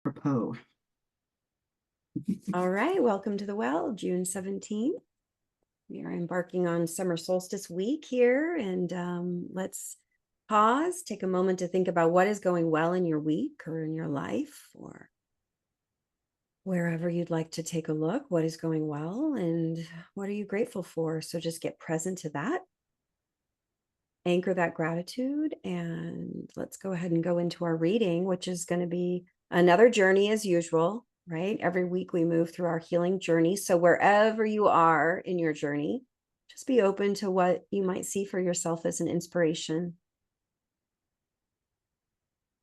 Propos. All right, welcome to the well, June 17th. We are embarking on summer solstice week here, and let's pause, take a moment to think about what is going well in your week or in your life, or wherever you'd like to take a look. What is going well and what are you grateful for? So just get present to that, anchor that gratitude, and let's go ahead and go into our reading, which is going to be another journey as usual. Right? Every week we move through our healing journey. So wherever you are in your journey, just be open to what you might see for yourself as an inspiration.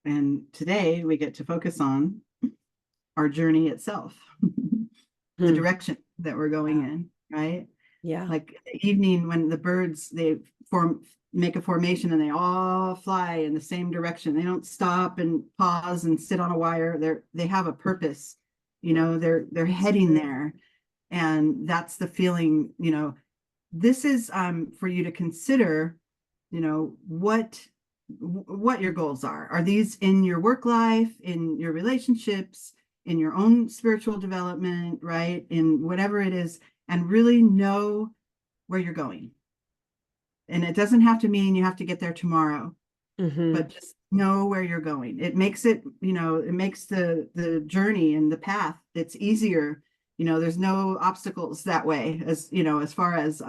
And today we get to focus on our journey itself, the direction that we're going in, right? Yeah. Like the evening when the birds, they make a formation and they all fly in the same direction. They don't stop and pause and sit on a wire. They have a purpose, they're heading there. And that's the feeling, this is for you to consider, what your goals are. Are these in your work life, in your relationships, in your own spiritual development, right? In whatever it is, and really know where you're going. And it doesn't have to mean you have to get there tomorrow, but just know where you're going. It makes it, it makes the journey and the path, it's easier. There's no obstacles that way, as far as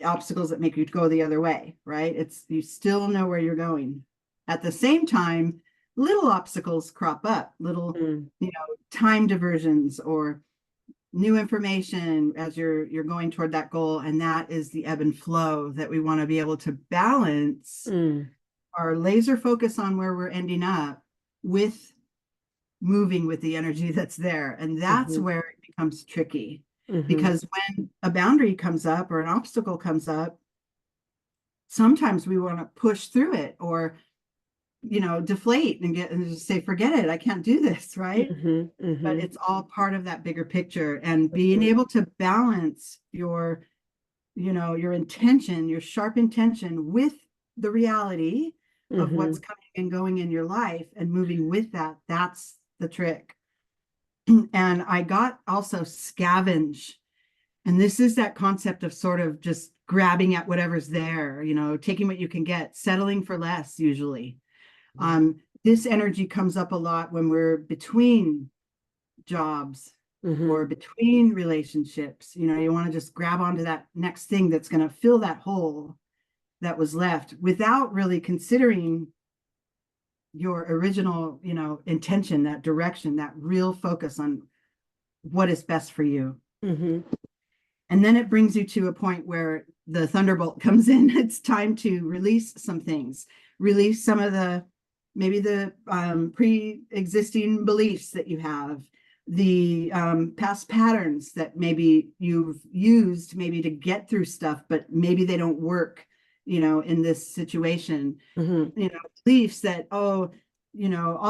obstacles that make you go the other way, right? It's, you still know where you're going. At the same time, little obstacles crop up, little, time diversions or new information as you're going toward that goal. And that is the ebb and flow that we want to be able to balance our laser focus on where we're ending up with moving with the energy that's there. And that's where it becomes tricky. Because when a boundary comes up or an obstacle comes up, sometimes we want to push through it or, deflate and just say, forget it, I can't do this, right? But it's all part of that bigger picture. And being able to balance your intention, your sharp intention with the reality of what's coming and going in your life and moving with that, that's the trick. And I got also scavenge. And this is that concept of sort of just grabbing at whatever's there, taking what you can get, settling for less usually. This energy comes up a lot when we're between jobs or between relationships. You want to just grab onto that next thing that's going to fill that hole that was left without really considering your original, intention, that direction, that real focus on what is best for you. And then it brings you to a point where the thunderbolt comes in. It's time to release some things, release some of maybe the pre-existing beliefs that you have, the past patterns that maybe you've used maybe to get through stuff, but maybe they don't work, in this situation. Beliefs that, all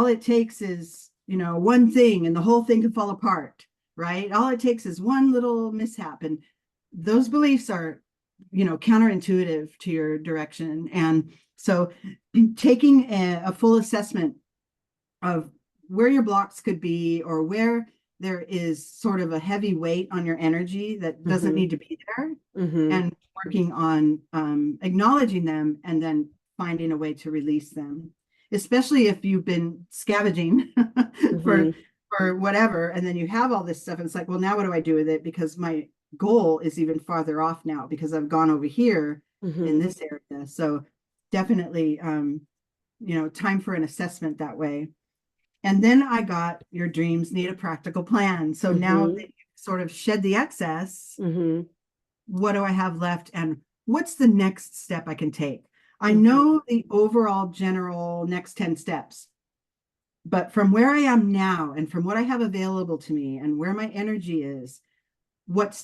it takes is, one thing and the whole thing can fall apart, right? All it takes is one little mishap. And those beliefs are, counterintuitive to your direction. And so taking a full assessment of where your blocks could be or where there is sort of a heavy weight on your energy that doesn't need to be there, and working on acknowledging them and then finding a way to release them, especially if you've been scavenging for whatever, and then you have all this stuff and it's like, well, now what do I do with it? Because my goal is even farther off now because I've gone over here in this area. So definitely time for an assessment that way. And then I got your dreams need a practical plan. So now that you sort of shed the excess, what do I have left and what's the next step I can take? I know the overall general next 10 steps, but from where I am now and from what I have available to me and where my energy is, what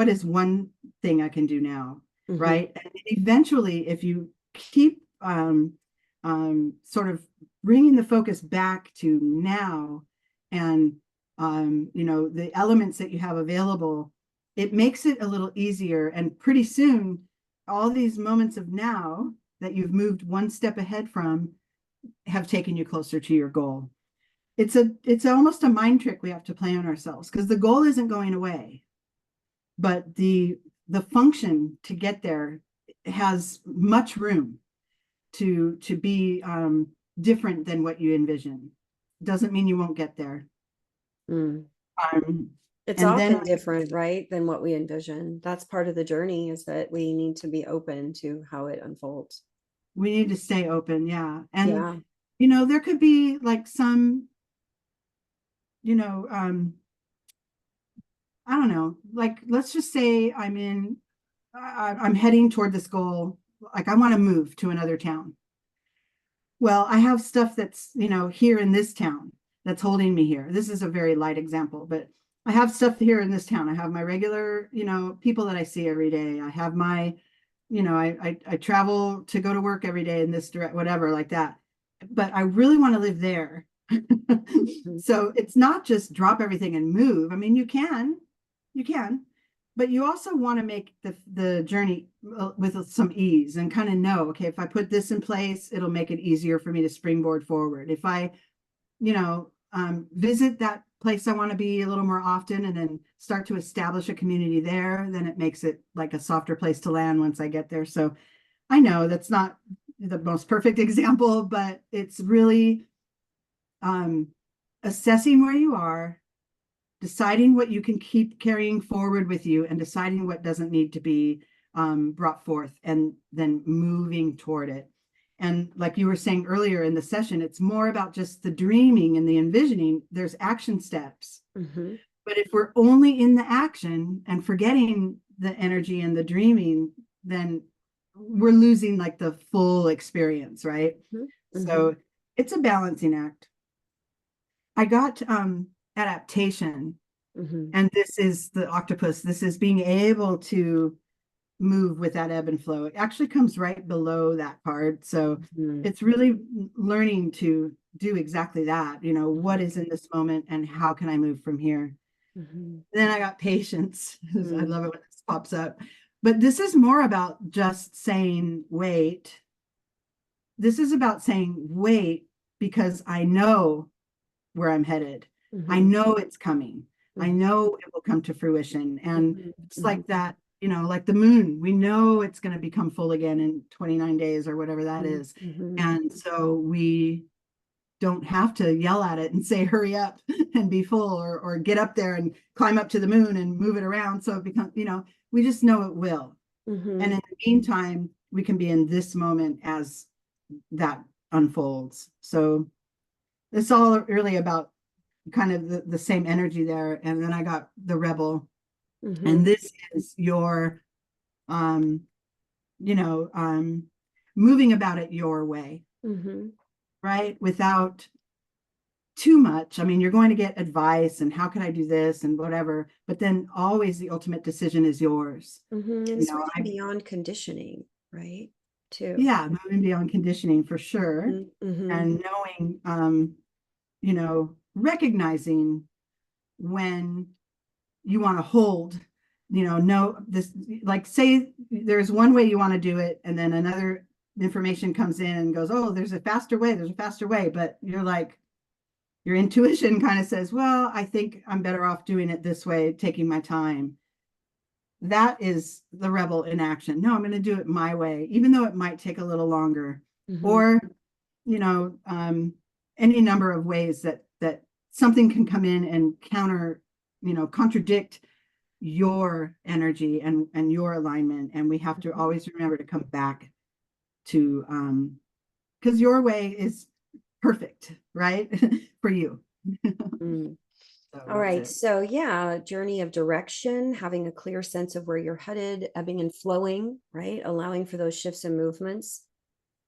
is one thing I can do now, right? And eventually, if you keep sort of bringing the focus back to now and, the elements that you have available, it makes it a little easier. And pretty soon, all these moments of now that you've moved one step ahead from have taken you closer to your goal. it's almost a mind trick we have to play on ourselves, because the goal isn't going away, but the function to get there has much room to be different than what you envision. Doesn't mean you won't get there. Mm. Um, It's and then often different, right, than what we envision. That's part of the journey, is that we need to be open to how it unfolds. we need to stay open, yeah. And Yeah. there could be like some, you know, I don't know, like let's just say I'm heading toward this goal. Like I want to move to another town. Well, I have stuff that's, here in this town that's holding me here. This is a very light example, but I have stuff here in this town. I have my regular, people that I see every day. I have my, I travel to go to work every day in this direct, whatever, like that. But I really want to live there. Mhm. So it's not just drop everything and move. I mean, you can, but you also want to make the journey with some ease and kind of know, okay, if I put this in place, it'll make it easier for me to springboard forward. If I, visit that place I want to be a little more often and then start to establish a community there, then it makes it like a softer place to land once I get there. So I know that's not the most perfect example, but it's really um, assessing where you are, deciding what you can keep carrying forward with you, and deciding what doesn't need to be brought forth, and then moving toward it. And like you were saying earlier in the session, it's more about just the dreaming and the envisioning. There's action steps. Mhm. But if we're only in the action and forgetting the energy and the dreaming, then we're losing like the full experience, right? Mhm. Mhm. So it's a balancing act. I got adaptation, Mhm. and this is the octopus. This is being able to move with that ebb and flow. It actually comes right below that card. So Mhm. it's really learning to do exactly that. What Mhm. is in this moment and how can I move from here? Mhm. Then I got patience. I Mm. love it when this pops up. But this is more about just saying, wait. This is about saying, wait, because I know where I'm headed. I Mhm. know it's coming. I Mhm. know it will come to fruition. And Mhm. it's Mhm. like that, like the moon. We know it's going to become full again in 29 days or whatever that Mhm. is. Mhm. And so we don't have to yell at it and say, hurry up and be full, or get up there and climb up to the moon and move it around. So it becomes, we just know it will. And Mhm. in the meantime, we can be in this moment as that unfolds. So it's all really about kind of the same energy there. And then I got the rebel, and Mhm. this is your um you know um moving about it your way, Mhm. right, without too much. I mean, you're going to get advice and how can I do this and whatever, but then always the ultimate decision is yours. Mhm. And you know switching I beyond conditioning, right? Too. Yeah, moving beyond conditioning for sure. Mhm. Mhm. And knowing, recognizing when you want to hold, no, this, like, say there's one way you want to do it, and then another information comes in and goes, oh, there's a faster way. But you're like, your intuition kind of says, well, I think I'm better off doing it this way, taking my time. That is the rebel in action. No, I'm going to do it my way, even though it might take a little longer. Mhm. Or, you know, um, any number of ways that something can come in and contradict your energy and your alignment. And we have to Mhm. always remember to come back to because your way is perfect, right? For you. Mm. So All that's right. it. So, yeah, journey of direction, having a clear sense of where you're headed, ebbing and flowing, right? Allowing for those shifts and movements.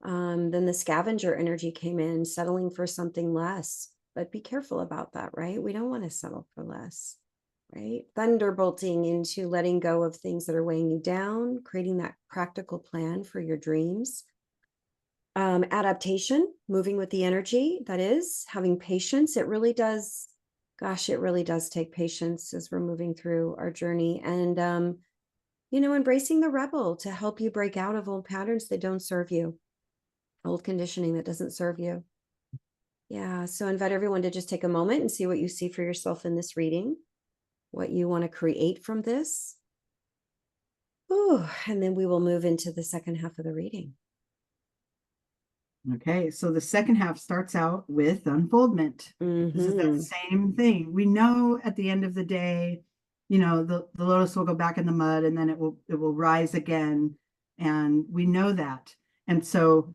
Then the scavenger energy came in, settling for something less. But be careful about that, right? We don't want to settle for less, right? Thunderbolting into letting go of things that are weighing you down, creating that practical plan for your dreams. Adaptation, moving with the energy, that is, having patience. It really does, gosh, it really does take patience as we're moving through our journey. And, embracing the rebel to help you break out of old patterns that don't serve you, old conditioning that doesn't serve you. Yeah. So invite everyone to just take a moment and see what you see for yourself in this reading, what you want to create from this. Ooh, and then we will move into the second half of the reading. Okay, so the second half starts out with unfoldment. This is that Mm-hmm. same thing. We know at the end of the day, the lotus will go back in the mud and then it will rise again. And we know that. And so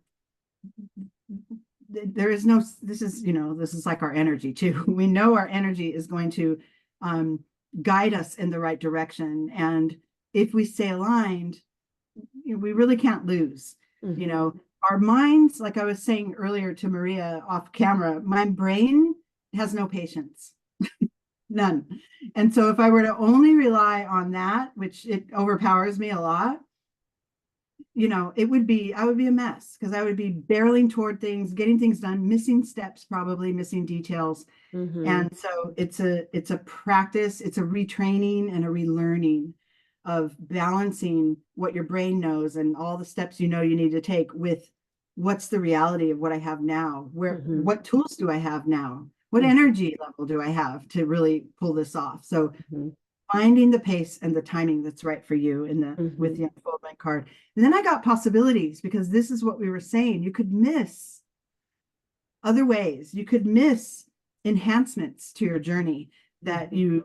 there is no, this is like our energy too. We know our energy is going to um, guide us in the right direction. And if we stay aligned, we really can't lose. Mm-hmm. Our minds, like I was saying earlier to Maria off camera, my brain has no patience, none. And so if I were to only rely on that, which it overpowers me a lot, I would be a mess because I would be barreling toward things, getting things done, missing steps, probably missing details. Mm-hmm. And so it's a practice, it's a retraining and a relearning of balancing what your brain knows and all the steps you need to take with what's the reality of what I have now, Mm-hmm. what tools do I have now, what Mm-hmm. energy level do I have to really pull this off. So Mm-hmm. finding the pace and the timing that's right for you with Mm-hmm. the unfoldment card. And then I got possibilities because this is what we were saying. You could miss other ways. You could miss enhancements to your journey that you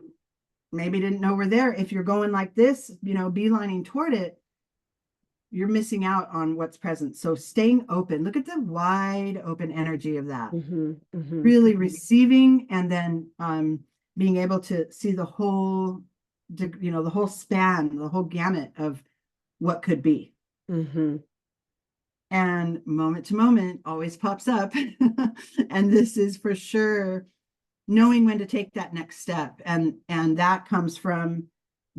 maybe didn't know were there. If you're going like this, beelining toward it, you're missing out on what's present. So staying open, look at the wide open energy of that. Mm-hmm. Mm-hmm. Really receiving and then being able to see the whole span, the whole gamut of what could be. Mm-hmm. And moment to moment always pops up. And this is for sure knowing when to take that next step. And that comes from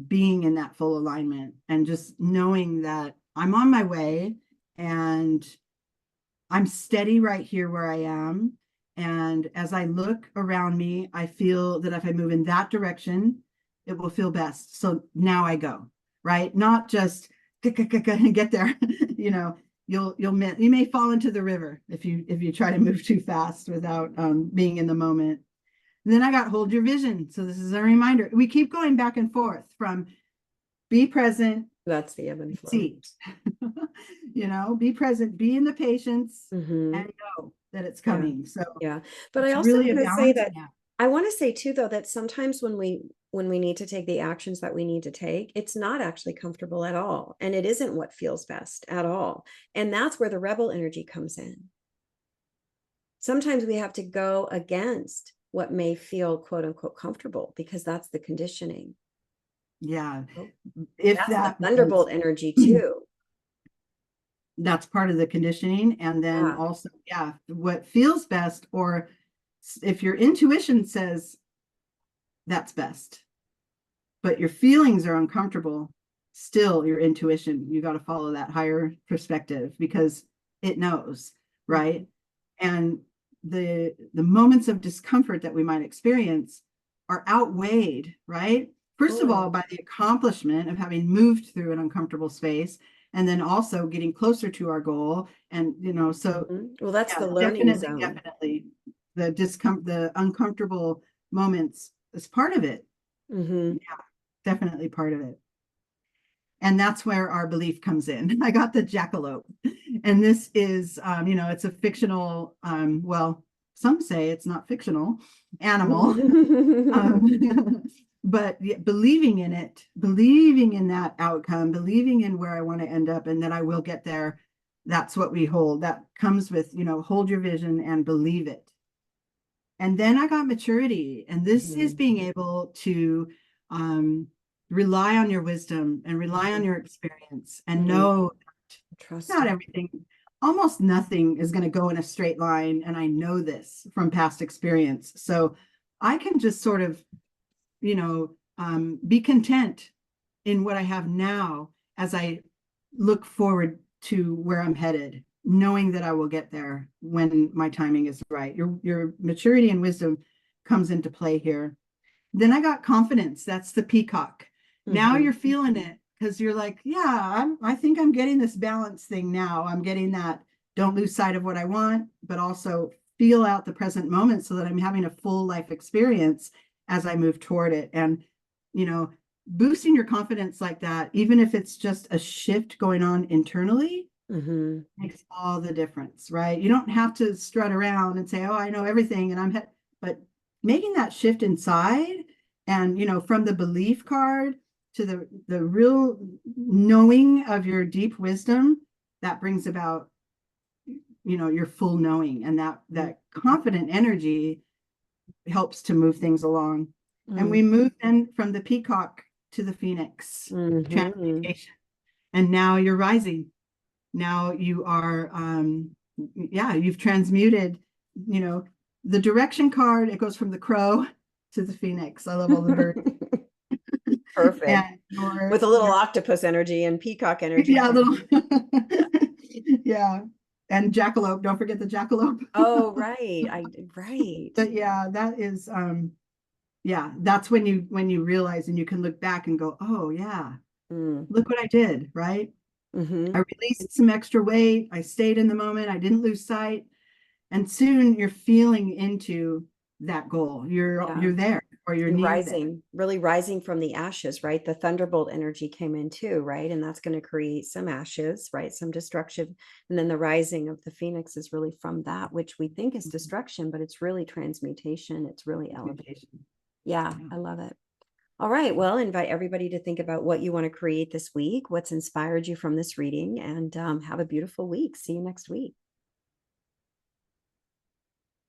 being in that full alignment and just knowing that I'm on my way and I'm steady right here where I am. And as I look around me, I feel that if I move in that direction, it will feel best. So now I go, right? Not just get there. You may fall into the river if you try to move too fast without being in the moment. And then I got hold your vision. So this is a reminder. We keep going back and forth from be present, That's the ebb and flow. see, be present, be in the patience, Mm-hmm. and know that it's Yeah. coming. So Yeah. But I it's also really a want to say that balancing act. I want to say too, though, that sometimes when we need to take the actions that we need to take, it's not actually comfortable at all. And it isn't what feels best at all. And that's where the rebel energy comes in. Sometimes we have to go against what may feel quote unquote comfortable because that's the conditioning. Yeah. Oh, If that's the that was, thunderbolt energy too. that's part of the conditioning. And then Yeah. also, yeah, what feels best, or if your intuition says that's best, but your feelings are uncomfortable, still your intuition, you got to follow that higher perspective because it knows, Mm-hmm. right? And the moments of discomfort that we might experience are outweighed, right? First of all, Oh, by the accomplishment of having moved through an uncomfortable space, and then also getting closer to our goal. And so mm-hmm. Well, that's yeah, the learning definitely, zone. definitely the uncomfortable moments is part of it. Mm-hmm. Yeah, definitely part of it. And that's where our belief comes in. I got the jackalope. And this is, it's a fictional, well, some say it's not fictional animal. But believing in it, believing in that outcome, believing in where I want to end up and that I will get there, that's what we hold. That comes with, hold your vision and believe it. And then I got maturity. And this is Mm-hmm. being able to um, rely on your wisdom and rely on Mm-hmm. your experience and Mm-hmm. know not Trusting. everything, almost nothing is going to go in a straight line. And I know this from past experience. So I can just sort of, be content in what I have now as I look forward to where I'm headed, knowing that I will get there when my timing is right. Your maturity and wisdom comes into play here. Then I got confidence. That's the peacock. Now Mm-hmm. you're feeling it because you're like, yeah, I think I'm getting this balance thing now. I'm getting that don't lose sight of what I want, but also feel out the present moment so that I'm having a full life experience as I move toward it. And, boosting your confidence like that, even if it's just a shift going on internally, makes all the difference, right? You don't have to strut around and say, oh, I know everything and but making that shift inside and, from the belief card to the real knowing of your deep wisdom, that brings about, your full knowing, and that confident energy helps to move things along. And we move then from the peacock to the phoenix transmutation. And now you're rising. Now you are, you've transmuted, the direction card. It goes from the crow to the phoenix. I love all the birds. Perfect. With a little octopus energy and peacock energy. Yeah, yeah. And jackalope. Don't forget the jackalope. Oh, right. Right. But yeah, that is, that's when you realize and you can look back and go, oh yeah, look what I did, right? I released some extra weight. I stayed in the moment. I didn't lose sight. And soon you're feeling into that goal. You're there, or you're near rising, really rising from the ashes, right? The thunderbolt energy came in too, right? And that's going to create some ashes, right? Some destruction. And then the rising of the phoenix is really from that, which we think is destruction, but it's really transmutation. It's really elevation. Yeah, I love it. All right. Well, invite everybody to think about what you want to create this week, what's inspired you from this reading, and have a beautiful week. See you next week.